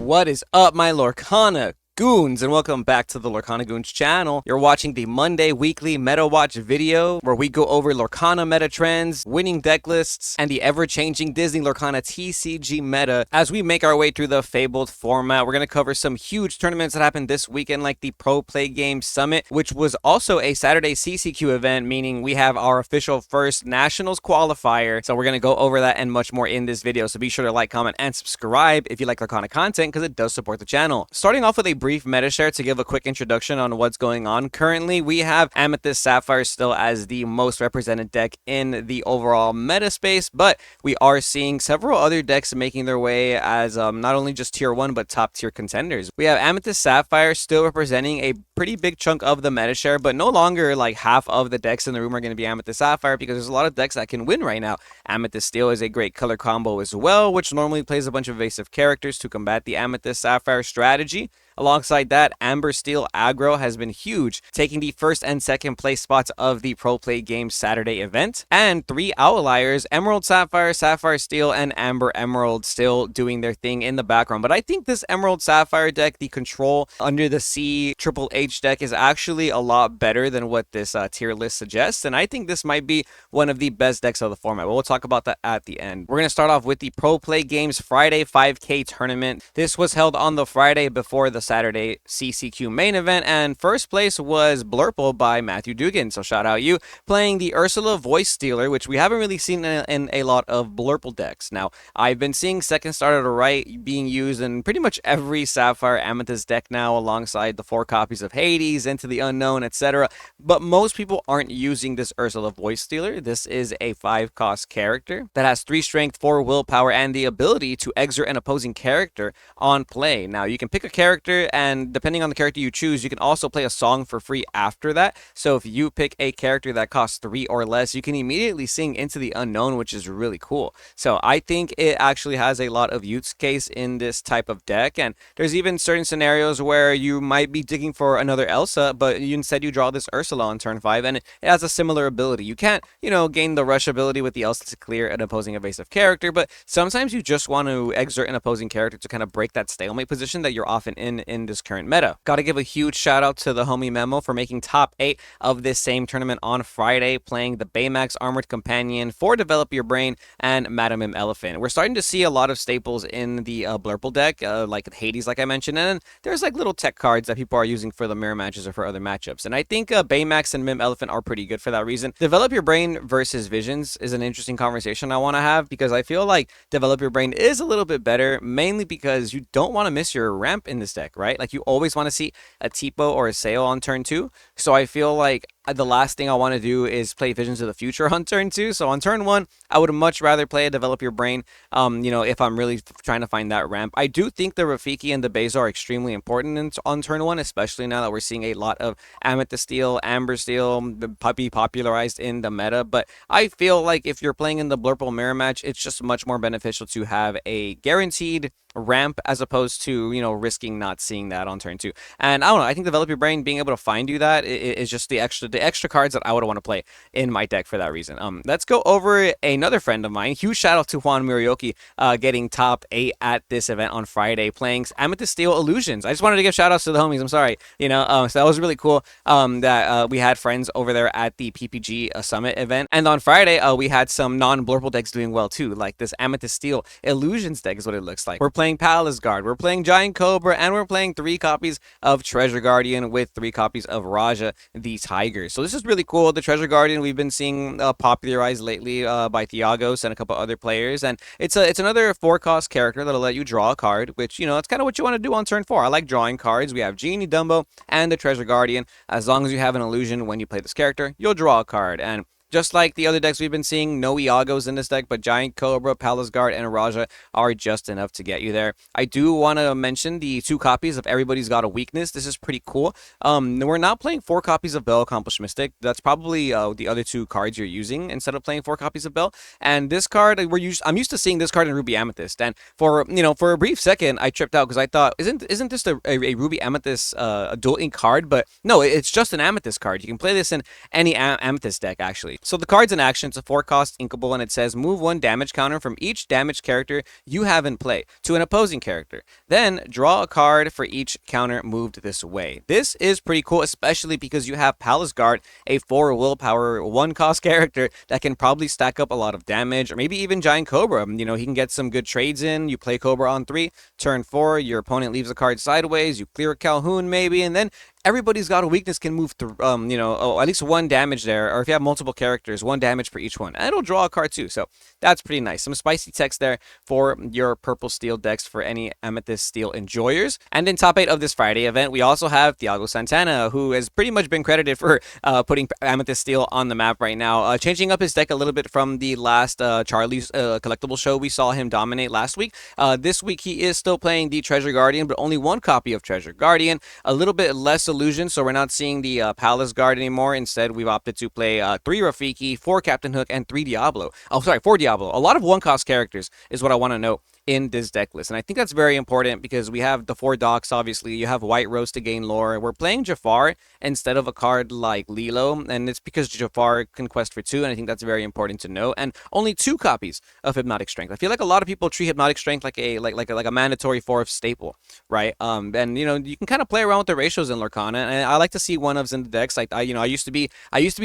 What is up, my Lorcana Goons, and welcome back to the Lorcana Goons channel. You're watching the Monday weekly meta watch video where we go over Lorcana meta trends, winning deck lists, and the ever-changing Disney Lorcana TCG meta. As we make our way through the fabled format, we're going to cover some huge tournaments that happened this weekend, like the Pro Play Games Summit, which was also a Saturday CCQ event, meaning we have our official first Nationals qualifier. So we're going to go over that and much more in this video. So be sure to like, comment, and subscribe if you like Lorcana content, because it does support the channel. Starting off with a brief meta share to give a quick introduction on what's going on. Currently, we have Amethyst Sapphire still as the most represented deck in the overall meta space, but we are seeing several other decks making their way as not only just tier 1, but top tier contenders. We have Amethyst Sapphire still representing a pretty big chunk of the meta share, but no longer like half of the decks in the room are going to be Amethyst Sapphire, because there's a lot of decks that can win right now. Amethyst Steel is a great color combo as well, which normally plays a bunch of evasive characters to combat the Amethyst Sapphire strategy. Alongside that, Amber Steel aggro has been huge, taking the first and second place spots of the Pro Play Games Saturday event. And three outliers, Emerald Sapphire, Sapphire Steel, and Amber Emerald, still doing their thing in the background. But I think this Emerald Sapphire deck, the Control Under the Sea Triple H deck, is actually a lot better than what this tier list suggests. And I think this might be one of the best decks of the format. But we'll talk about that at the end. We're going to start off with the Pro Play Games Friday 5K tournament. This was held on the Friday before the Saturday CCQ main event, and first place was Blurple by Matthew Dugan, so shout out you, playing the Ursula Voice Stealer, which we haven't really seen in a lot of Blurple decks. Now, I've been seeing second star to the right being used in pretty much every Sapphire Amethyst deck now, alongside the 4 copies of Hades, Into the Unknown, etc. But most people aren't using this Ursula Voice Stealer. This is a 5-cost character that has 3 strength, 4 willpower, and the ability to exert an opposing character on play. Now, you can pick a character, and depending on the character you choose, you can also play a song for free after that. So if you pick a character that costs 3 or less, you can immediately sing Into the Unknown, which is really cool. So I think it actually has a lot of use case in this type of deck, and there's even certain scenarios where you might be digging for another Elsa, but instead you draw this Ursula on turn 5, and it has a similar ability. You can't, gain the rush ability with the Elsa to clear an opposing evasive character, but sometimes you just want to exert an opposing character to kind of break that stalemate position that you're often in this current meta. Gotta give a huge shout out to the homie Memo for making top 8 of this same tournament on Friday, playing the Baymax Armored Companion for Develop Your Brain and Madam M Elephant. We're starting to see a lot of staples in the Blurple deck, like Hades, like I mentioned, and then there's like little tech cards that people are using for the mirror matches or for other matchups. And I think Baymax and Mim Elephant are pretty good for that reason. Develop Your Brain versus Visions is an interesting conversation I want to have, because I feel like Develop Your Brain is a little bit better, mainly because you don't want to miss your ramp in this deck, right? Like, you always want to see a Tipo or a Sail on turn 2. So I feel like the last thing I want to do is play Visions of the Future on turn 2. So on turn 1, I would much rather play a Develop Your Brain, if I'm really trying to find that ramp. I do think the Rafiki and the Bezo are extremely important on turn 1, especially now that we're seeing a lot of Amethyst Steel, Amber Steel be popularized in the meta. But I feel like if you're playing in the Blurple mirror match, it's just much more beneficial to have a guaranteed ramp as opposed to, risking not seeing that on turn 2. And I don't know, I think Develop Your Brain being able to find you that is just the extra cards that I would want to play in my deck for that reason. Let's go over another friend of mine. Huge shout out to Juan Murioki getting top 8 at this event on Friday, playing Amethyst Steel Illusions. I just wanted to give shout outs to the homies. I'm sorry, so that was really cool that we had friends over there at the PPG Summit event. And on Friday, we had some non-Blurple decks doing well too, like this Amethyst Steel Illusions deck is what it looks like. We're playing Palace Guard, we're playing Giant Cobra, and we're playing 3 copies of Treasure Guardian with 3 copies of Raja the Tiger. So this is really cool. The Treasure Guardian we've been seeing popularized lately by Thiagos and a couple other players, and it's another 4-cost character that'll let you draw a card, which that's kind of what you want to do on turn 4. I like drawing cards. We have Genie, Dumbo, and the Treasure Guardian. As long as you have an illusion when you play this character, you'll draw a card. And just like the other decks we've been seeing, no Iagos in this deck, but Giant Cobra, Palace Guard, and Raja are just enough to get you there. I do want to mention the 2 copies of Everybody's Got a Weakness. This is pretty cool. We're not playing 4 copies of Bell Accomplished Mystic. That's probably the other 2 cards you're using instead of playing 4 copies of Bell. And this card, I'm used to seeing this card in Ruby Amethyst. And for a brief second, I tripped out because I thought, isn't this a Ruby Amethyst a dual ink card? But no, it's just an Amethyst card. You can play this in any Amethyst deck, actually. So the card's in action. It's a 4-cost inkable, and it says move 1 damage counter from each damaged character you have in play to an opposing character. Then draw a card for each counter moved this way. This is pretty cool, especially because you have Palace Guard, a 4 willpower, 1-cost character that can probably stack up a lot of damage, or maybe even Giant Cobra. You know, he can get some good trades in. You play Cobra on 3, turn 4, your opponent leaves a card sideways, you clear Calhoun maybe, and then everybody's got a weakness can move through, at least 1 damage there, or if you have multiple characters, 1 damage for each one. And it'll draw a card too, so that's pretty nice. Some spicy text there for your purple steel decks for any Amethyst Steel enjoyers. And in top 8 of this Friday event, we also have Thiago Santana, who has pretty much been credited for putting Amethyst Steel on the map right now, changing up his deck a little bit from the last Charlie's collectible show we saw him dominate last week. This week he is still playing the Treasure Guardian, but only 1 copy of Treasure Guardian, a little bit less illusion, so we're not seeing the Palace Guard anymore. Instead, we've opted to play 3 Rafiki, 4 Captain Hook, and 3 Diablo. Oh, sorry, 4 Diablo. A lot of 1-cost characters is what I want to know in this deck list. And I think that's very important because we have the 4 docks, obviously. You have White Rose to gain lore. We're playing Jafar instead of a card like Lilo, and it's because Jafar can quest for 2, and I think that's very important to know. And only 2 copies of Hypnotic Strength. I feel like a lot of people treat Hypnotic Strength like a mandatory 4th staple, right? And you know, you can kind of play around with the ratios in Lorcana, and I like to see 1-ofs in the decks. Like I used to be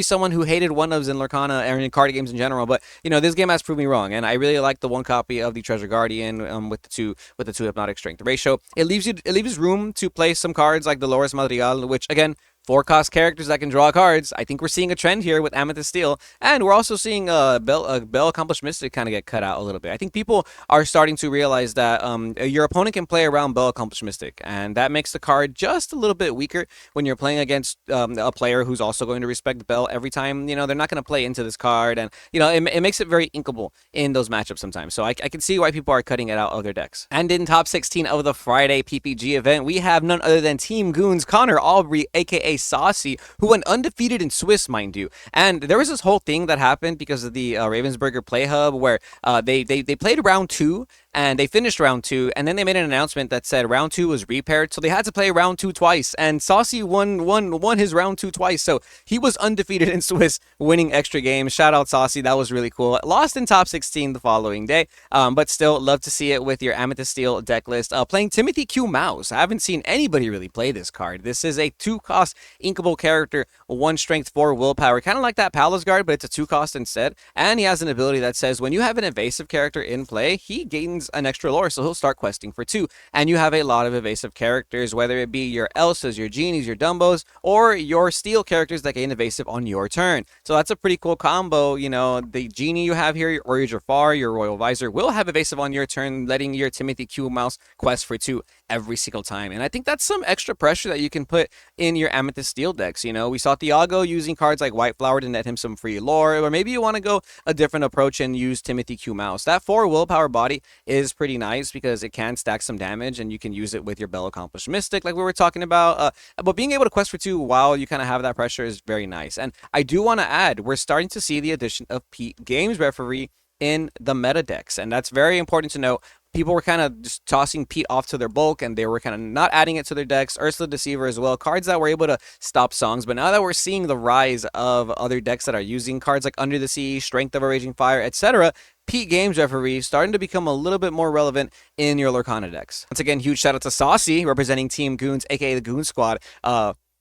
someone who hated 1-ofs in Lorcana and in card games in general, but you know, this game has proved me wrong, and I really like the 1 copy of the Treasure Guardian with the two Hypnotic Strength ratio. It leaves room to play some cards like Dolores Madrigal, which again, 4-cost characters that can draw cards. I think we're seeing a trend here with Amethyst Steel, and we're also seeing Bell Accomplished Mystic kind of get cut out a little bit. I think people are starting to realize that your opponent can play around Bell Accomplished Mystic, and that makes the card just a little bit weaker when you're playing against a player who's also going to respect Bell every time. You know, they're not going to play into this card, and you know, it makes it very inkable in those matchups sometimes. So I can see why people are cutting it out of their decks. And in top 16 of the Friday PPG event, we have none other than Team Goons, Connor Aubrey, aka Saucy, who went undefeated in Swiss, mind you. And there was this whole thing that happened because of the Ravensburger Play Hub, where they played round 2 and they finished round 2, and then they made an announcement that said round 2 was repaired, so they had to play round 2 twice. And Saucy won his round 2 twice, so he was undefeated in Swiss, winning extra games. Shout out Saucy, that was really cool. Lost in top 16 the following day, but still love to see it with your Amethyst Steel deck list. Playing Timothy Q Mouse. I haven't seen anybody really play this card. This is a 2-cost inkable character, 1 strength, 4 willpower, kind of like that Palace Guard, but it's a 2-cost instead. And he has an ability that says when you have an evasive character in play, he gains an extra lore, so he'll start questing for 2. And you have a lot of evasive characters, whether it be your Elsas, your Genies, your Dumbos, or your Steel characters that gain evasive on your turn. So that's a pretty cool combo. You know, the Genie you have here, or your Jafar, your Royal Visor, will have evasive on your turn, letting your Timothy Q Mouse quest for 2 every single time. And I think that's some extra pressure that you can put in your Amethyst Steel decks. You know, we saw Thiago using cards like White Flower to net him some free lore, or maybe you want to go a different approach and use Timothy Q Mouse. That 4 willpower body is pretty nice because it can stack some damage, and you can use it with your Bell Accomplished Mystic like we were talking about. But being able to quest for 2 while you kind of have that pressure is very nice. And I do want to add, we're starting to see the addition of Pete Games Referee in the meta decks, and that's very important to know. People were kind of just tossing Pete off to their bulk, and they were kind of not adding it to their decks. Ursula Deceiver as well, cards that were able to stop songs. But now that we're seeing the rise of other decks that are using cards like Under the Sea, Strength of a Raging Fire, etc., Pete Games Referee starting to become a little bit more relevant in your Lorcana decks. Once again, huge shout out to Saucy, representing Team Goons, aka the Goon Squad,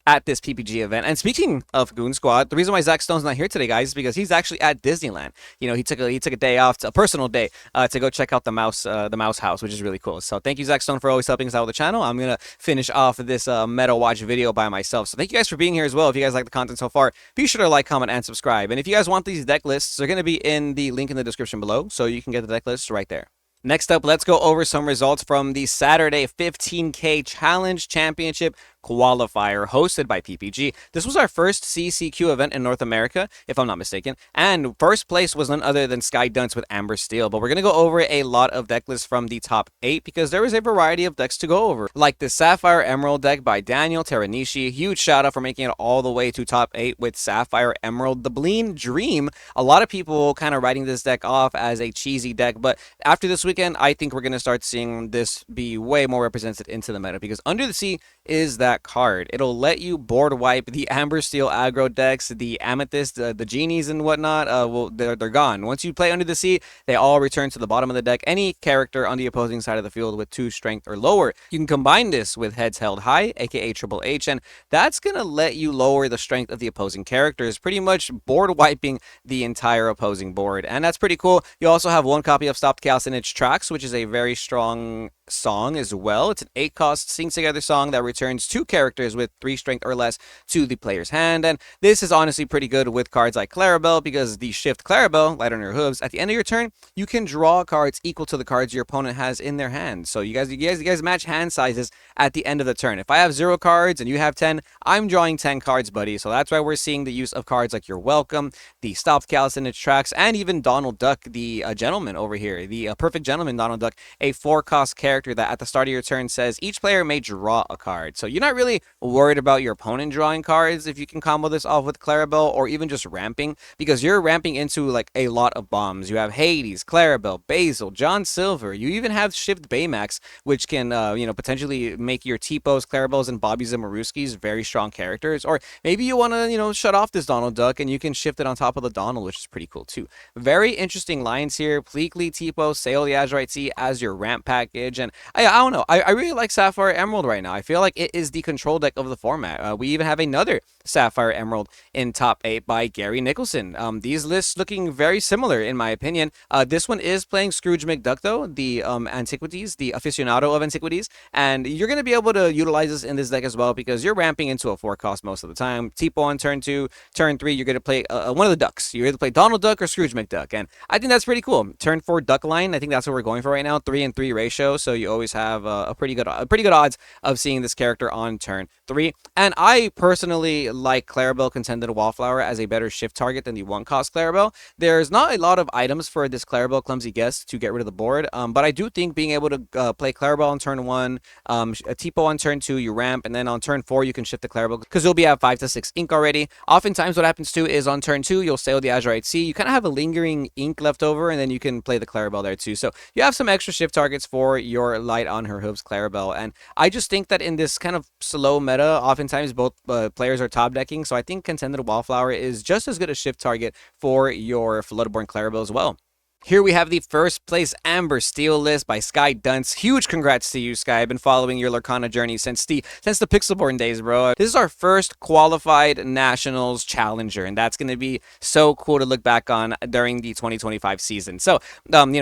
at this PPG event. And speaking of Goon Squad, the reason why Zach Stone's not here today, guys, is because he's actually at Disneyland. You know, he took a day off, a personal day, to go check out the mouse house, which is really cool. So thank you, Zach Stone, for always helping us out with the channel. I'm gonna finish off this Meta Watch video by myself. So thank you guys for being here as well. If you guys like the content so far, be sure to like, comment, and subscribe. And if you guys want these deck lists, they're gonna be in the link in the description below, so you can get the deck lists right there. Next up, let's go over some results from the Saturday 15K Challenge Championship qualifier hosted by PPG. This was our first CCQ event in North America, if I'm not mistaken, and first place was none other than Sky Dunce with Amber Steel. But we're going to go over a lot of deck lists from the top 8 because there is a variety of decks to go over, like the Sapphire Emerald deck by Daniel Teranishi. Huge shout out for making it all the way to top 8 with Sapphire Emerald. The Bleen Dream, a lot of people kind of writing this deck off as a cheesy deck, but after this weekend, I think we're going to start seeing this be way more represented into the meta because Under the Sea is that that card, it'll let you board wipe the Amber Steel aggro decks, the Amethyst, the Genies and whatnot. Well, they're gone. Once you play Under the Sea, they all return to the bottom of the deck. Any character on the opposing side of the field with 2 strength or lower, you can combine this with Heads Held High, aka Triple H, and that's gonna let you lower the strength of the opposing characters, pretty much board wiping the entire opposing board. And that's pretty cool. You also have 1 copy of Stop Chaos in its Tracks, which is a very strong song as well. It's an 8-cost sing together song that returns 2 characters with 3 strength or less to the player's hand, and this is honestly pretty good with cards like Clarabelle, because the Shift Clarabelle, Light on Your Hooves, at the end of your turn you can draw cards equal to the cards your opponent has in their hand. So you guys match hand sizes at the end of the turn. If I have 0 cards and you have 10, I'm drawing 10 cards, buddy. So that's why we're seeing the use of cards like You're Welcome, the Stop Callus in its Tracks, and even Donald Duck, the gentleman over here, the Perfect Gentleman Donald Duck, a 4-cost character that at the start of your turn says each player may draw a card. So you're not really worried about your opponent drawing cards if you can combo this off with Clarabelle or even just ramping, because you're ramping into like a lot of bombs. You have Hades, Clarabelle, Basil, John Silver. You even have Shift Baymax, which can potentially make your T-Pos, Clarabelles, and Bobbies and Maruskis very strong characters. Or maybe you want to shut off this Donald Duck and you can shift it on top of the Donald, which is pretty cool too. Very interesting lines here. Pleakley, T-Pos, Sail the Azurite Sea as your ramp package. And I don't know. I really like Sapphire Emerald right now. I feel like it is the control deck of the format. We even have another Sapphire Emerald in top 8 by Gary Nicholson. These lists looking very similar in my opinion. This one is playing Scrooge McDuck though, the Antiquities, the aficionado of Antiquities, and you're going to be able to utilize this in this deck as well because you're ramping into a 4-cost most of the time. Tipo on turn 2, turn 3, you're going to play one of the ducks. You're going to play Donald Duck or Scrooge McDuck, and I think that's pretty cool. Turn 4 Duck line, I think that's what we're going for right now, 3-3 ratio, so you always have a pretty good odds of seeing this character on turn 3. And I personally like Clarabelle Contended Wallflower as a better shift target than the 1-cost Clarabelle. There's not a lot of items for this Clarabelle Clumsy Guest to get rid of the board, but I do think being able to play Clarabelle on turn 1, a Tipo on turn 2, you ramp, and then on turn 4 you can shift the Clarabelle because you'll be at 5 to 6 ink already. Oftentimes what happens too is on turn 2 you'll sail the Azurite Sea. You kind of have a lingering ink left over, and then you can play the Clarabelle there too. So you have some extra shift targets for your Light on Her Hooves Clarabelle, and I just think that in this kind of slow meta, oftentimes both players are top decking, so I think Contended Wallflower is just as good a shift target for your Floodborn Clarabelle as well. Here we have the first place Amber Steel list by Sky Dunce. Huge congrats to you, Sky. I've been following your Lorcana journey since the Pixelborn days, bro. This is our first qualified Nationals challenger, and that's going to be so cool to look back on during the 2025 season. So,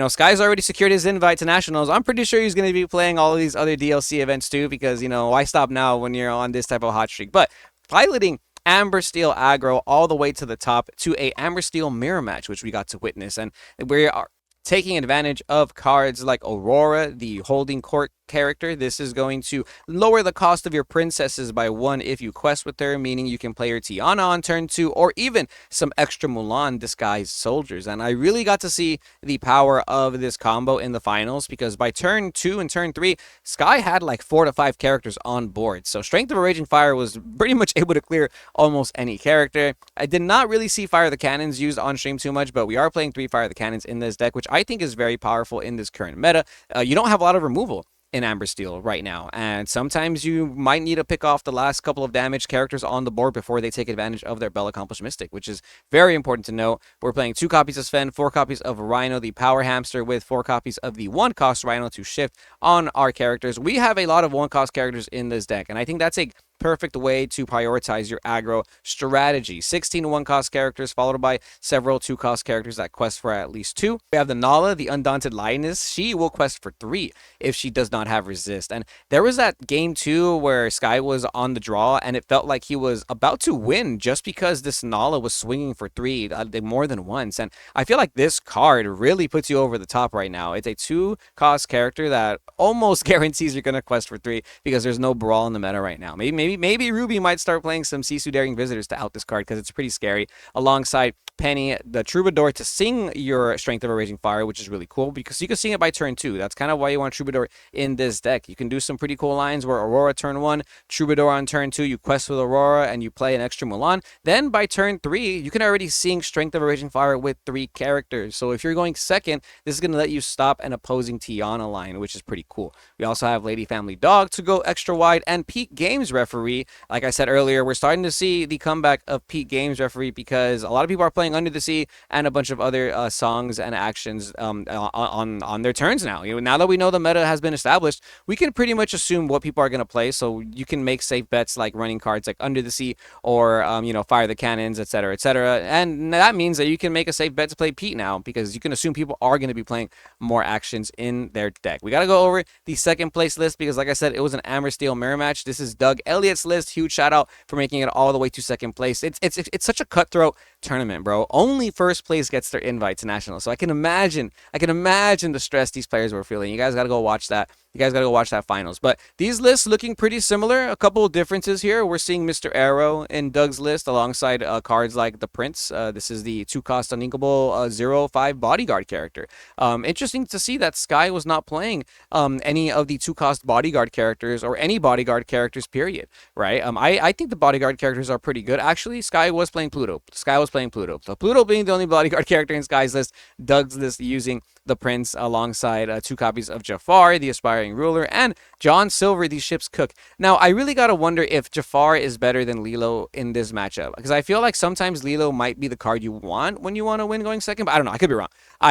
Sky's already secured his invite to Nationals. I'm pretty sure he's going to be playing all of these other DLC events too, because, why stop now when you're on this type of hot streak? But piloting Amber Steel aggro all the way to the top to a Amber Steel mirror match, which we got to witness, and we are taking advantage of cards like Aurora, the holding court character. This is going to lower the cost of your princesses by 1 if you quest with her, meaning you can play your Tiana on turn 2, or even some extra Mulan disguised soldiers. And I really got to see the power of this combo in the finals, because by turn 2 and turn 3, Sky had like 4 to 5 characters on board. So Strength of a Raging Fire was pretty much able to clear almost any character. I did not really see Fire the Cannons used on stream too much, but we are playing 3 Fire the Cannons in this deck, which I think is very powerful in this current meta. You don't have a lot of removal in Amber Steel right now, and sometimes you might need to pick off the last couple of damaged characters on the board before they take advantage of their Bell Accomplished Mystic, which is very important to know. We're playing 2 copies of Sven, 4 copies of Rhino the Power Hamster, with 4 copies of the 1-cost Rhino to shift on our characters. We have a lot of 1-cost characters in this deck, and I think that's a perfect way to prioritize your aggro strategy. 16 1-cost characters followed by several 2-cost characters that quest for at least 2. We have the Nala, the Undaunted Lioness. She will quest for 3 if she does not have resist. And there was that game too where Sky was on the draw and it felt like he was about to win just because this Nala was swinging for 3 more than once. And I feel like this card really puts you over the top right now. It's a 2-cost character that almost guarantees you're going to quest for 3 because there's no brawl in the meta right now. Maybe Ruby might start playing some Sisu Daring Visitors to out this card because it's pretty scary, alongside Penny, the Troubadour, to sing your Strength of a Raging Fire, which is really cool because you can sing it by turn 2. That's kind of why you want Troubadour in this deck. You can do some pretty cool lines where Aurora turn 1, Troubadour on turn 2, you quest with Aurora and you play an extra Mulan. Then by turn 3, you can already sing Strength of a Raging Fire with 3 characters. So if you're going second, this is going to let you stop an opposing Tiana line, which is pretty cool. We also have Lady Family Dog to go extra wide, and Peak Games reference referee. Like I said earlier, we're starting to see the comeback of Pete Games referee because a lot of people are playing Under the Sea and a bunch of other songs and actions on their turns now. Now that we know the meta has been established, we can pretty much assume what people are going to play. So you can make safe bets like running cards like Under the Sea or Fire the Cannons, etc., etc. And that means that you can make a safe bet to play Pete now because you can assume people are going to be playing more actions in their deck. We got to go over the second place list because, like I said, it was an Amber Steel mirror match. This is Doug Elliott's list. Huge shout out for making it all the way to second place. It's such a cutthroat tournament, bro. Only first place gets their invite to nationals. So I can imagine the stress these players were feeling. You guys got to go watch that. You guys got to go watch that finals. But these lists looking pretty similar. A couple of differences here. We're seeing Mr. Arrow in Doug's list alongside cards like the Prince. This is the 2-cost uninkable 0/5 bodyguard character. Interesting to see that Sky was not playing any of the 2-cost bodyguard characters or any bodyguard characters, period. Right? I think the bodyguard characters are pretty good. Actually, Sky was playing Pluto. So Pluto being the only bodyguard character in Sky's list, Doug's list using the Prince alongside 2 copies of Jafar, the Aspiring Ruler, and John Silver, the Ship's Cook. Now, I really gotta wonder if Jafar is better than Lilo in this matchup, because I feel like sometimes Lilo might be the card you want when you want to win going second, but I don't know. I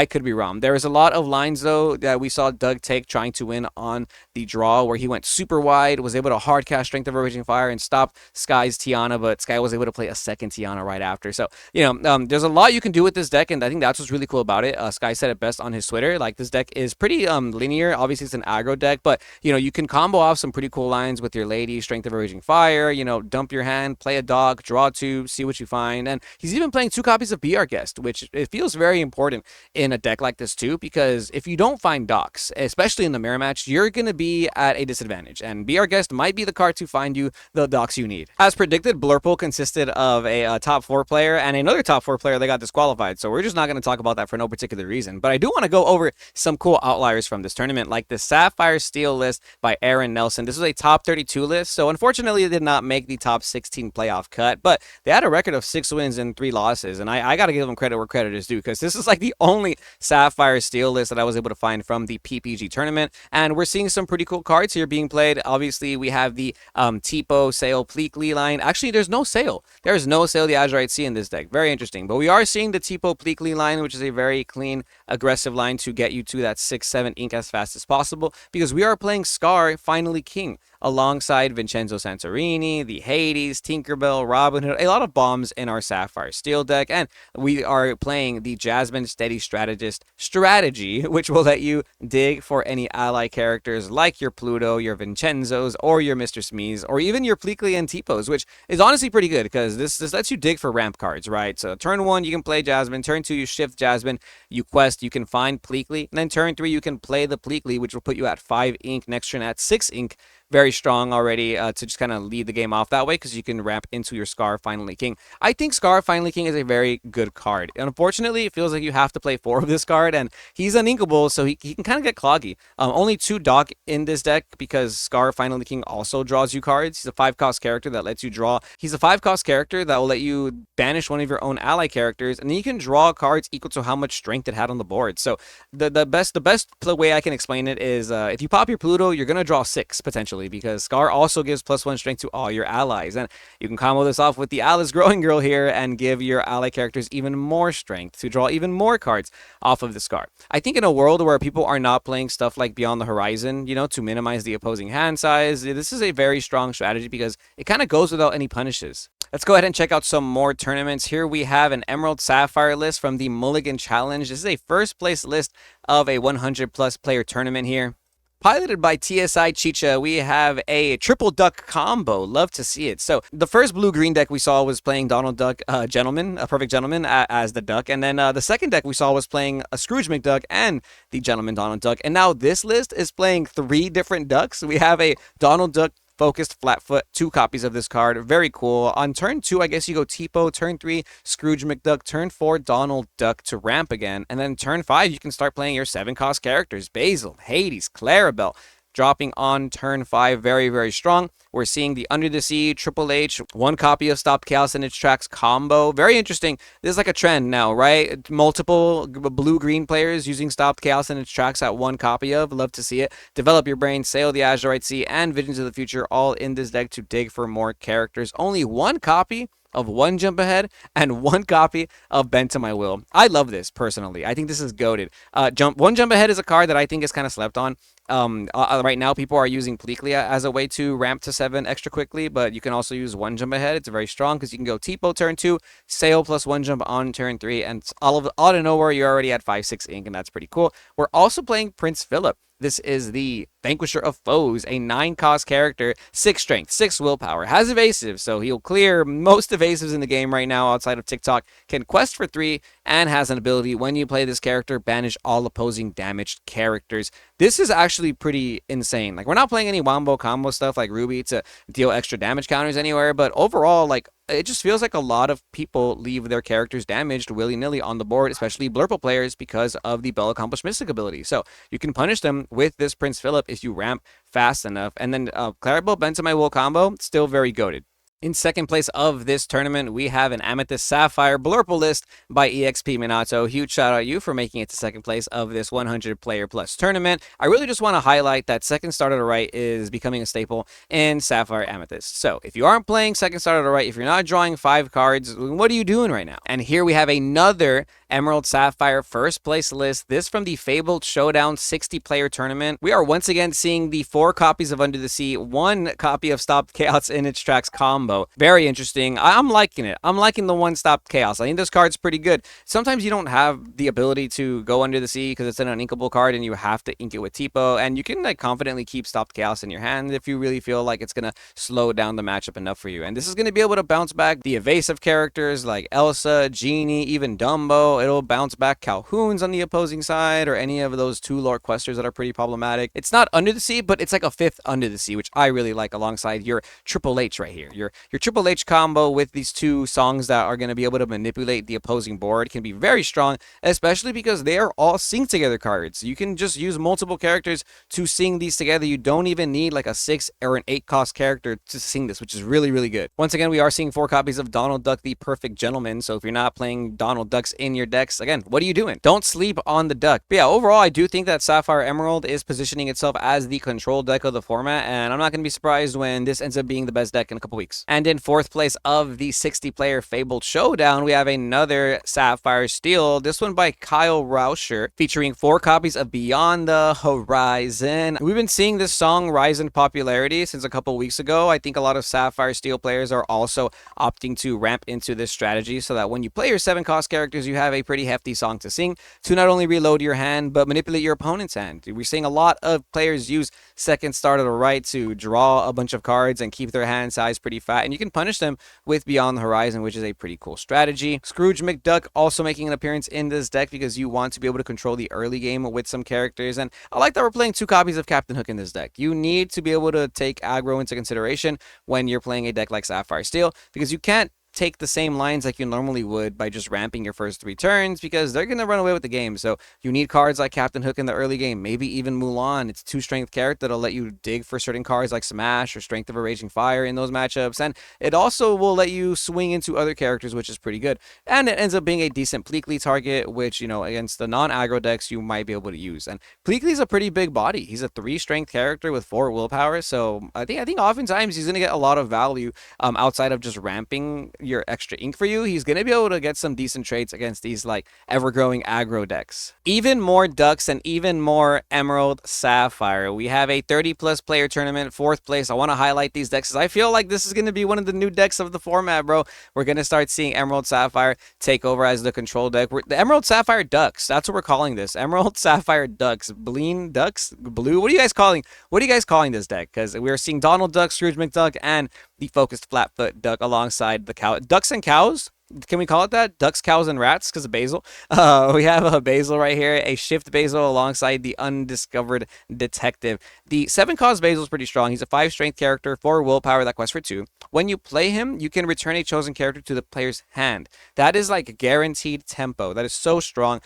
could be wrong. There is a lot of lines, though, that we saw Doug take trying to win on the draw, where he went super wide, was able to hard cast Strength of Raging Fire and stop Sky's Tiana, but Sky was able to play a second Tiana right after. So, there's a lot you can do with this deck, and I think that's what's really cool about it. Sky said it best on his Twitter. Like, this deck is pretty linear. Obviously, it's an aggro deck, but, you can combo off some pretty cool lines with your Lady, Strength of Raging Fire, dump your hand, play a dog, draw 2, see what you find. And he's even playing 2 copies of Be Our Guest, which it feels very important in a deck like this too, because if you don't find docks, especially in the mirror match, you're going to be at a disadvantage, and Be Our Guest might be the card to find you the docks you need. As predicted, Blurple consisted of a top 4 player and another top 4 player that got disqualified, so we're just not going to talk about that for no particular reason. But I do want to go over some cool outliers from this tournament, like the Sapphire Steel list by Aaron Nelson. This was a top 32 list, so unfortunately it did not make the top 16 playoff cut, but they had a record of 6 wins and 3 losses, and I got to give them credit where credit is due, because this is like the only Sapphire Steel list that I was able to find from the PPG tournament, and we're seeing some pretty cool cards here being played. Obviously, we have the Tipo, Sail, Pleakley line. Actually, there's no Sail. There's no Sail the Azurite Sea in this deck. Very interesting, but we are seeing the Tipo, Pleakley line, which is a very clean, aggressive line to get you to that 6-7 ink as fast as possible, because we are playing Scar, Finally King, alongside Vincenzo Santorini, the Hades, Tinkerbell, Robin Hood, a lot of bombs in our Sapphire Steel deck, and we are playing the Jasmine Steady Strategist strategy, which will let you dig for any ally characters like your Pluto, your Vincenzos, or your Mr. Smees, or even your Pleakley and Tipos, which is honestly pretty good, because this lets you dig for ramp cards, right? So turn 1, you can play Jasmine, turn 2, you shift Jasmine, you quest, you can find Pleakley, and then turn 3, you can play the Pleakley, which will put you at 5 ink, next turn at 6 ink, very strong already to just kind of lead the game off that way, because you can ramp into your Scar Finally King. I think Scar Finally King is a very good card. Unfortunately, it feels like you have to play 4 of this card, and he's uninkable, so he can kind of get cloggy. Only 2 dock in this deck, because Scar Finally King also draws you cards. He's a 5-cost character that lets you draw. He's a 5-cost character that will let you banish one of your own ally characters, and then you can draw cards equal to how much strength it had on the board. So the best way I can explain it is if you pop your Pluto, you're going to draw 6 potentially, because Scar also gives +1 strength to all your allies, and you can combo this off with the Alice Growing Girl here and give your ally characters even more strength to draw even more cards off of the Scar. I think in a world where people are not playing stuff like Beyond the Horizon, to minimize the opposing hand size, this is a very strong strategy, because it kind of goes without any punishes. Let's go ahead and check out some more tournaments. Here we have an Emerald Sapphire list from the Mulligan Challenge. This is a first place list of a 100+ player tournament here. Piloted by TSI Chicha, we have a triple duck combo. Love to see it. So the first blue-green deck we saw was playing Donald Duck Gentleman, a Perfect Gentleman as the duck. And then the second deck we saw was playing a Scrooge McDuck and the Gentleman Donald Duck. And now this list is playing 3 different ducks. We have a Donald Duck Focused Flatfoot, 2 copies of this card. Very cool. On turn 2, I guess you go Tipo. Turn 3, Scrooge McDuck. Turn 4, Donald Duck to ramp again. And then turn 5, you can start playing your 7-cost characters. Basil, Hades, Clarabelle. dropping on turn 5. Very, very strong. We're seeing the Under the Sea, Triple H, 1 copy of Stopped Chaos in its tracks combo. Very interesting. This is like a trend now, right? Multiple blue-green players using Stopped Chaos in its tracks at 1 copy of. Love to see it. Develop Your Brain, Sail the Azurite Sea, and Visions of the Future all in this deck to dig for more characters. Only 1 copy of 1 Jump Ahead and 1 copy of Bend to My Will. I love this personally. I think this is goated. 1 Jump Ahead is a card that I think is kind of slept on. Right now, people are using Pleeklia as a way to ramp to 7 extra quickly, but you can also use 1 Jump Ahead. It's very strong because you can go Tipo turn 2, Sail plus 1 Jump on turn 3, and all out of nowhere, you're already at 5/6 ink, and that's pretty cool. We're also playing Prince Philip. This is the Vanquisher of Foes, a 9-cost character, 6 strength, 6 willpower, has evasive, so he'll clear most evasives in the game right now outside of TikTok, can quest for 3, and has an ability, when you play this character, banish all opposing damaged characters. This is actually pretty insane. Like, we're not playing any wombo combo stuff like Ruby to deal extra damage counters anywhere, but overall, like, it just feels like a lot of people leave their characters damaged willy-nilly on the board, especially Blurple players, because of the Bell Accomplished Mystic ability. So you can punish them with this Prince Philip if you ramp fast enough. And then Clarabelle Bend to My Will combo, still very goated. In second place of this tournament, we have an Amethyst Sapphire Blurple list by EXP Minato. Huge shout out to you for making it to second place of this 100 player plus tournament. I really just want to highlight that second star to the right is becoming a staple in Sapphire Amethyst. So if you aren't playing second star to the right, if you're not drawing 5 cards, what are you doing right now? And here we have another Emerald Sapphire first place list. This from the Fabled Showdown 60 player tournament. We are once again seeing the 4 copies of Under the Sea, 1 copy of Stopped Chaos in its tracks combo. Very interesting. I'm liking it. I'm liking the 1 Stopped Chaos. I think this card's pretty good. Sometimes you don't have the ability to go Under the Sea because it's an uninkable card and you have to ink it with Tipo, and you can like confidently keep Stopped Chaos in your hand if you really feel like it's going to slow down the matchup enough for you. And this is going to be able to bounce back the evasive characters like Elsa, Genie, even Dumbo. It'll bounce back Calhoun's on the opposing side or any of those 2 Lord Questers that are pretty problematic. It's not Under the Sea, but it's like a 5th Under the Sea, which I really like alongside your Triple H right here. Your Triple H combo with these 2 songs that are going to be able to manipulate the opposing board can be very strong, especially because they are all sync together cards. You can just use multiple characters to sing these together. You don't even need like a 6 or an 8 cost character to sing this, which is really, really good. Once again, we are seeing 4 copies of Donald Duck, the Perfect Gentleman. So if you're not playing Donald Ducks in your decks, again, what are you doing? Don't sleep on the duck. But yeah, overall, I do think that Sapphire Emerald is positioning itself as the control deck of the format, and I'm not going to be surprised when this ends up being the best deck in a couple weeks. And in 4th place of the 60-player Fabled Showdown, we have another Sapphire Steel, this one by Kyle Rauscher, featuring 4 copies of Beyond the Horizon. We've been seeing this song rise in popularity since a couple weeks ago. I think a lot of Sapphire Steel players are also opting to ramp into this strategy so that when you play your 7-cost characters, you have a pretty hefty song to sing to not only reload your hand, but manipulate your opponent's hand. We're seeing a lot of players use second star to the right to draw a bunch of cards and keep their hand size pretty fat, and you can punish them with Beyond the Horizon, which is a pretty cool strategy. Scrooge McDuck also making an appearance in this deck because you want to be able to control the early game with some characters, and I like that we're playing 2 copies of Captain Hook in this deck. You need to be able to take aggro into consideration when you're playing a deck like Sapphire Steel, because you can't take the same lines like you normally would by just ramping your first 3 turns, because they're going to run away with the game. So you need cards like Captain Hook in the early game, maybe even Mulan. It's 2 strength character that'll let you dig for certain cards like Smash or Strength of a Raging Fire in those matchups, and it also will let you swing into other characters, which is pretty good. And it ends up being a decent Pleekly target, which, you know, against the non-aggro decks you might be able to use. And Pleekly's a pretty big body. He's a 3 strength character with 4 willpower, so I think oftentimes he's going to get a lot of value outside of just ramping your extra ink for you. He's going to be able to get some decent traits against these like ever-growing aggro decks. Even more ducks and even more Emerald Sapphire. We have a 30-plus player tournament, 4th place. I want to highlight these decks because I feel like this is going to be one of the new decks of the format, bro. We're going to start seeing Emerald Sapphire take over as the control deck. The Emerald Sapphire Ducks. That's what we're calling this. Emerald Sapphire Ducks. Bleen Ducks? Blue? What are you guys calling this deck? Because we're seeing Donald Duck, Scrooge McDuck, and the focused Flatfoot Duck alongside the cow. Ducks and cows? Can we call it that? Ducks, cows, and rats because of Basil. We have a Basil right here, a shift Basil alongside the undiscovered detective. The 7-cost Basil is pretty strong. He's a 5 strength character, 4 willpower that quests for 2. When you play him, you can return a chosen character to the player's hand. That is like guaranteed tempo. That is so strong.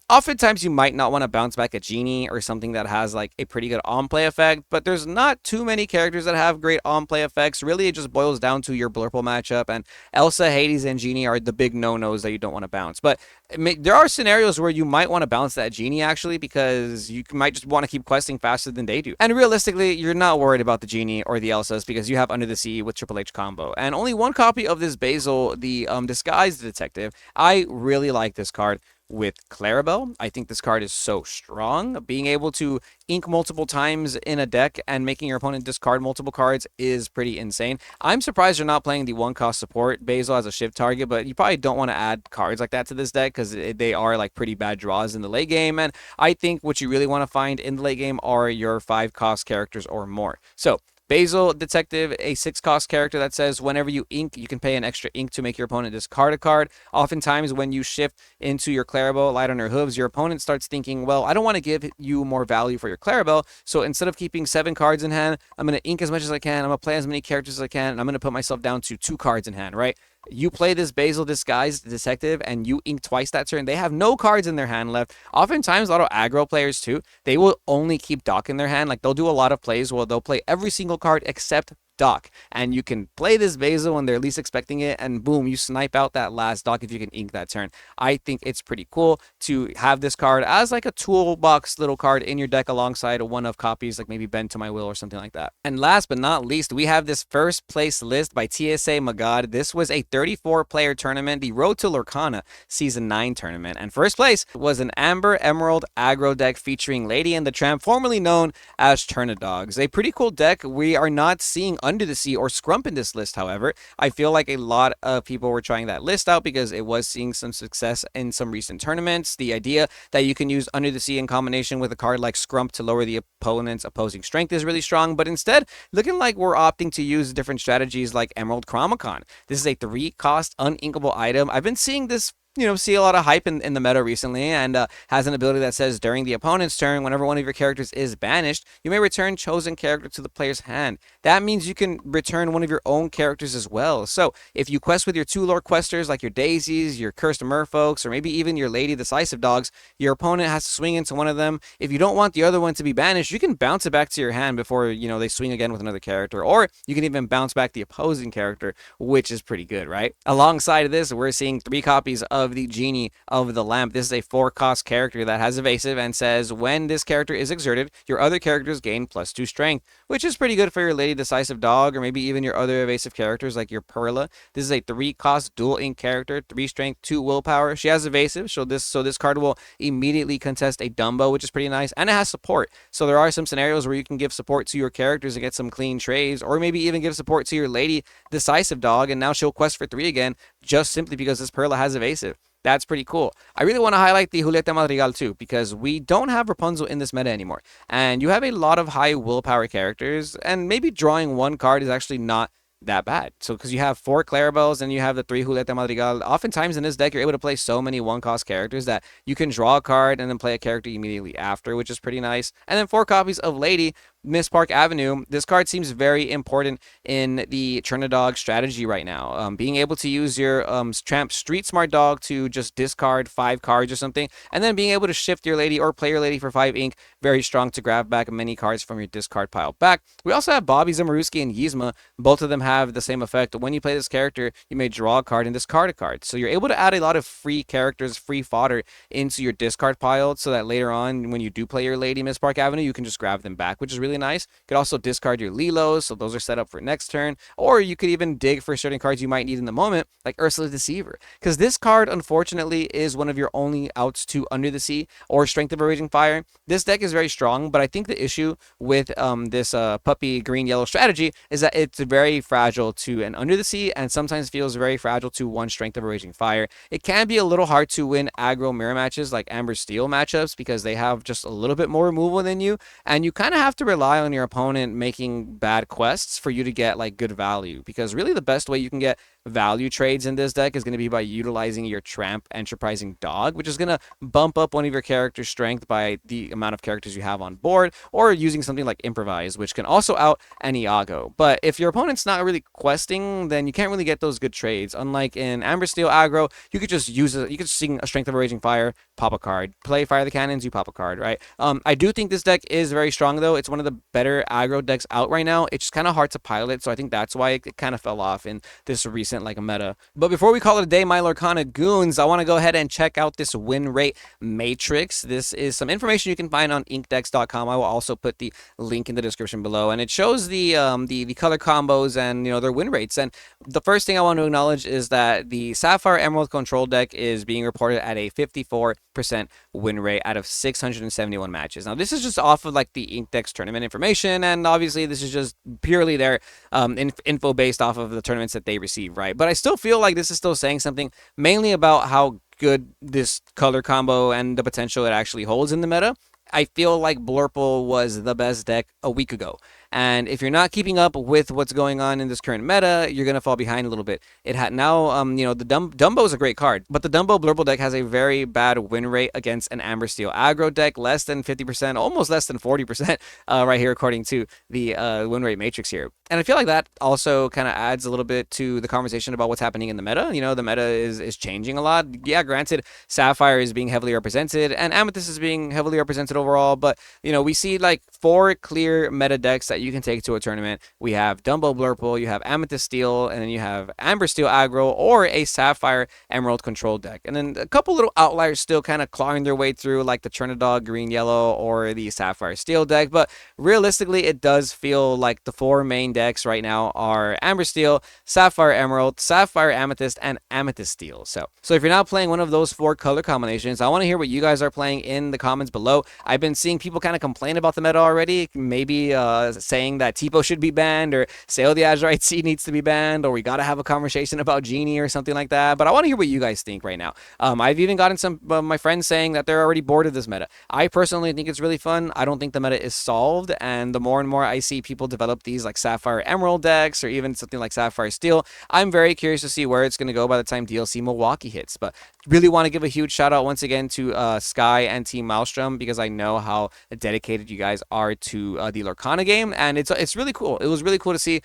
oftentimes you might not want to bounce back a genie or something that has like a pretty good on-play effect, but there's not too many characters that have great on-play effects. Really, it just boils down to your Blurple matchup, and Elsa, Hades, and Genie are the big no-nos that you don't want to bounce. But there are scenarios where you might want to bounce that Genie, actually, because you might just want to keep questing faster than they do. And realistically, you're not worried about the Genie or the Elsas because you have Under the Sea with Triple H combo. And only one copy of this Basil, the Disguised Detective. I really like this card with Clarabelle. I think this card is so strong. Being able to ink multiple times in a deck and making your opponent discard multiple cards is pretty insane. I'm surprised you're not playing the 1-cost support Basil as a shift target, but you probably don't want to add cards like that to this deck because they are like pretty bad draws in the late game. And I think what you really want to find in the late game are your 5-cost characters or more. So Basil Detective, a 6-cost character that says whenever you ink, you can pay an extra ink to make your opponent discard a card. Oftentimes, when you shift into your Clarabelle, Light on Her Hooves, your opponent starts thinking, well, I don't want to give you more value for your Clarabelle, so instead of keeping 7 cards in hand, I'm going to ink as much as I can, I'm going to play as many characters as I can, and I'm going to put myself down to 2 cards in hand, right? You play this Basil Disguised Detective and you ink twice that turn. They have no cards in their hand left. Oftentimes, a lot of aggro players too, they will only keep Dock in their hand. Like, they'll do a lot of plays where they'll play every single card except Dock, and you can play this Basil when they're least expecting it, and boom, you snipe out that last Dock if you can ink that turn. I think it's pretty cool to have this card as like a toolbox little card in your deck alongside one of copies like maybe Bend to My Will or something like that. And last but not least, we have this first place list by TSA Magad. This was a 34-player tournament, the Road to Lorcana Season 9 tournament, and first place was an Amber Emerald aggro deck featuring Lady and the Tramp, formerly known as Turnidogs. A pretty cool deck. We are not seeing Under the Sea or Scrump in this list, however. I feel like a lot of people were trying that list out because it was seeing some success in some recent tournaments. The idea that you can use Under the Sea in combination with a card like Scrump to lower the opponent's opposing strength is really strong, but instead, looking like we're opting to use different strategies like Emerald Chromicon. This is a 3-cost uninkable item. I've been seeing this see a lot of hype in the meta recently, and has an ability that says during the opponent's turn, whenever one of your characters is banished, you may return chosen character to the player's hand. That means you can return one of your own characters as well. So if you quest with your 2 lore questers like your Daisies, your Cursed Merfolks, or maybe even your Lady Decisive Dogs, your opponent has to swing into one of them. If you don't want the other one to be banished, you can bounce it back to your hand before they swing again with another character, or you can even bounce back the opposing character, which is pretty good, right? Alongside of this, we're seeing 3 copies of the Genie of the Lamp. This is a 4-cost character that has evasive and says when this character is exerted, your other characters gain +2 strength, which is pretty good for your Lady Decisive Dog or maybe even your other evasive characters like your Perla. This is a 3-cost dual ink character, 3 strength, 2 willpower. She has evasive, so this card will immediately contest a Dumbo, which is pretty nice, and it has support. So there are some scenarios where you can give support to your characters and get some clean trades, or maybe even give support to your Lady Decisive Dog, and now she'll quest for 3 again, just simply because this Perla has evasive. That's pretty cool. I really want to highlight the Julieta Madrigal too, because we don't have Rapunzel in this meta anymore. And you have a lot of high willpower characters, and maybe drawing 1 card is actually not that bad. So because you have 4 Clarabelles and you have the 3 Julieta Madrigal, oftentimes in this deck you're able to play so many 1-cost characters that you can draw a card and then play a character immediately after, which is pretty nice. And then 4 copies of Lady Miss Park Avenue. This card seems very important in the Turnidog strategy right now. Being able to use your Tramp Street Smart Dog to just discard 5 cards or something, and then being able to shift your Lady or play your Lady for 5 ink, very strong to grab back many cards from your discard pile back. We also have Bobby Zamaruski and Yzma. Both of them have the same effect. When you play this character, you may draw a card and discard a card. So you're able to add a lot of free characters, free fodder into your discard pile so that later on, when you do play your Lady Miss Park Avenue, you can just grab them back, which is really nice. You could also discard your Lilos, so those are set up for next turn, or you could even dig for certain cards you might need in the moment, like Ursula Deceiver, because this card, unfortunately, is one of your only outs to Under the Sea or Strength of a Raging Fire. This deck is very strong, but I think the issue with this puppy green-yellow strategy is that it's very fragile to an Under the Sea, and sometimes feels very fragile to 1 Strength of a Raging Fire. It can be a little hard to win aggro mirror matches like Amber Steel matchups because they have just a little bit more removal than you, and you kind of have to rely on your opponent making bad quests for you to get like good value, because really the best way you can get value trades in this deck is going to be by utilizing your Tramp Enterprising Dog, which is going to bump up one of your character's strength by the amount of characters you have on board, or using something like Improvise, which can also out an Iago. But if your opponent's not really questing, then you can't really get those good trades. Unlike in Amber Steel aggro, you could just use it. You could sing a Strength of a Raging Fire, pop a card, play Fire the Cannons, you pop a card, right? I do think this deck is very strong, though. It's one of the better aggro decks out right now. It's just kind of hard to pilot, so I think that's why it kind of fell off in this recent meta. But before we call it a day, my Lorcana goons, I want to go ahead and check out this win rate matrix. This is some information you can find on inkdex.com. I will also put the link in the description below, and it shows the color combos and their win rates. And the first thing I want to acknowledge is that the Sapphire Emerald control deck is being reported at a 54% win rate out of 671 matches. Now, this is just off of the Inkdex tournament information, and obviously this is just purely their info based off of the tournaments that they receive, right? But I still feel like this is still saying something mainly about how good this color combo and the potential it actually holds in the meta. I feel like Blurple was the best deck a week ago. And if you're not keeping up with what's going on in this current meta, you're going to fall behind a little bit. It had now, the Dumbo is a great card, but the Dumbo Blurple deck has a very bad win rate against an Amber Steel aggro deck, less than 50%, almost less than 40% right here, according to the win rate matrix here. And I feel like that also kind of adds a little bit to the conversation about what's happening in the meta. The meta is changing a lot. Yeah, granted, Sapphire is being heavily represented, and Amethyst is being heavily represented overall, but, we see 4 clear meta decks that you can take to a tournament. We have Dumbo Blurple, you have Amethyst Steel, and then you have Amber Steel aggro, or a Sapphire Emerald control deck. And then a couple little outliers still kind of clawing their way through, like the Trinidad Green Yellow or the Sapphire Steel deck. But realistically, it does feel like the 4 main decks right now are Amber Steel, Sapphire Emerald, Sapphire Amethyst, and Amethyst Steel. So if you're not playing one of those 4 color combinations, I want to hear what you guys are playing in the comments below. I've been seeing people kind of complain about the meta already, maybe saying that Tipo should be banned, or Sail the Azurite Sea needs to be banned, or we got to have a conversation about Genie or something like that. But I want to hear what you guys think right now. I've even gotten some of my friends saying that they're already bored of this meta. I personally think it's really fun. I don't think the meta is solved, and the more and more I see people develop these Sapphire Emerald decks, or even something like Sapphire Steel, I'm very curious to see where it's going to go by the time DLC Milwaukee hits. But really want to give a huge shout out once again to Sky and Team Maelstrom, because I know how dedicated you guys are to the Lorcana game, and it's really cool. It was really cool to see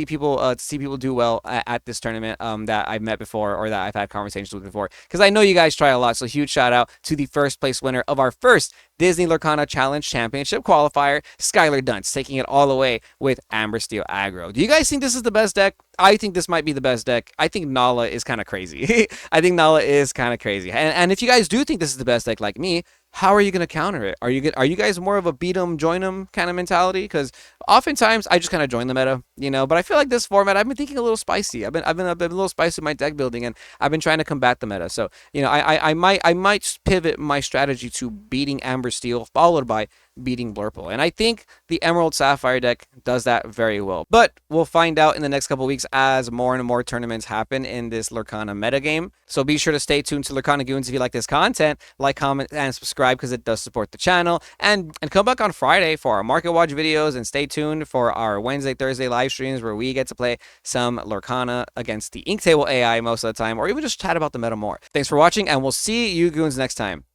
people do well at this tournament that I've met before, or that I've had conversations with before, because I know you guys try a lot. So huge shout out to the first place winner of our first Disney Lorcana Challenge Championship qualifier, Skylar Dunce, taking it all the way with Amber Steel aggro. Do you guys think this is the best deck? I think this might be the best deck. I think Nala is kind of crazy. I think Nala is kind of crazy. And if you guys do think this is the best deck like me, how are you going to counter it? Are you guys more of a beat 'em, join 'em kind of mentality? Because oftentimes I just kind of join the meta, but I feel like this format, I've been thinking a little spicy. I've been a little spicy with my deck building, and I've been trying to combat the meta. So, I might pivot my strategy to beating Amber Steel, followed by beating Blurple. And I think the Emerald Sapphire deck does that very well. But we'll find out in the next couple weeks as more and more tournaments happen in this Lorcana metagame. So be sure to stay tuned to Lorcana Goons if you like this content. Like, comment, and subscribe, because it does support the channel. And come back on Friday for our Market Watch videos, and stay tuned for our Wednesday, Thursday live streams, where we get to play some Lorcana against the Inktable AI most of the time, or even just chat about the meta more. Thanks for watching, and we'll see you Goons next time.